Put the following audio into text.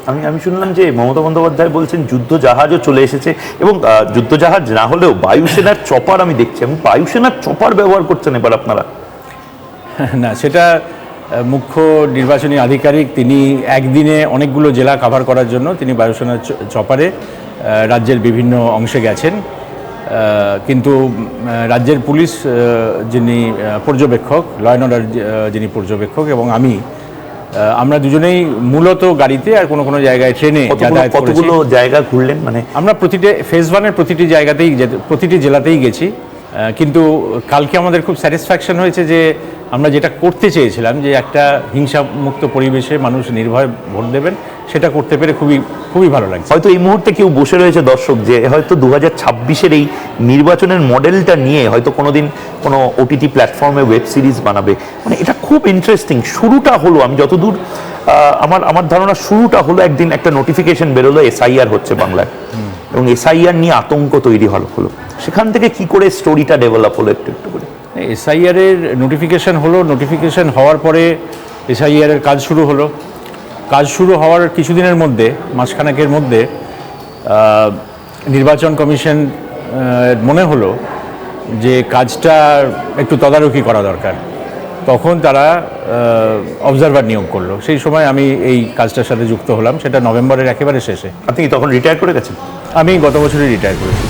আমি আমি শুনলাম যে মমতা বন্দ্যোপাধ্যায় বলছেন যুদ্ধ জাহাজও চলে এসেছে, এবং যুদ্ধ জাহাজ না হলেও বায়ুসেনার চপার আমি দেখছি, আমি বায়ুসেনার চপার ব্যবহার করছেন এবার আপনারা। না, সেটা মুখ্য নির্বাচনী আধিকারিক, তিনি একদিনে অনেকগুলো জেলা কভার করার জন্য তিনি বায়ুসেনার চপারে রাজ্যের বিভিন্ন অংশে গেছেন। কিন্তু রাজ্যের পুলিশ যিনি পর্যবেক্ষক, ল অ্যান্ড অর্ডার যিনি পর্যবেক্ষক, এবং আমরা দুজনেই মূলত গাড়িতে আর কোনো কোনো জায়গায় ট্রেনে যাতায়াত করেছি। কতগুলো জায়গা ঘুরলেন? মানে আমরা ফেজ 1-এর প্রতিটি জায়গাতেই, প্রতিটি জেলাতেই গেছি। কিন্তু কালকে আমাদের খুব স্যাটিসফ্যাকশন হয়েছে যে আমরা যেটা করতে চেয়েছিলাম, যে একটা হিংসামুক্ত পরিবেশে মানুষ নির্ভয়ে ভোট দেবেন, সেটা করতে পেরে খুবই খুবই ভালো লাগছে। হয়তো এই মুহূর্তে কেউ বসে রয়েছে দর্শক, যে হয়তো 2026-এর এই নির্বাচনের মডেলটা নিয়ে হয়তো কোনোদিন কোনো ওটিটি প্ল্যাটফর্মে ওয়েব সিরিজ বানাবে। মানে এটা খুব ইন্টারেস্টিং। শুরুটা হলো, আমি যতদূর আমার ধারণা, শুরুটা হলো একদিন একটা নোটিফিকেশন বেরোলো এসআইআর হচ্ছে বাংলায়, এবং এসআইআর নিয়ে আতঙ্ক তৈরি হলো। সেখান থেকে কি করে স্টোরিটা ডেভেলপ হলো একটু একটু করে? এসআইআরের নোটিফিকেশন হলো, নোটিফিকেশন হওয়ার পরে এসআইআরের কাজ শুরু হলো। কাজ শুরু হওয়ার কিছুদিনের মধ্যে, মাসখানেকের মধ্যে, নির্বাচন কমিশন মনে হলো যে কাজটা একটু তদারকি করা দরকার। তখন তারা অবজারভার নিয়োগ করলো। সেই সময় আমি এই কাজটার সাথে যুক্ত হলাম। সেটা নভেম্বরের একেবারে শেষে। আপনি কি তখন রিটায়ার করে গেছেন? আমি গত বছরই রিটায়ার করেছি।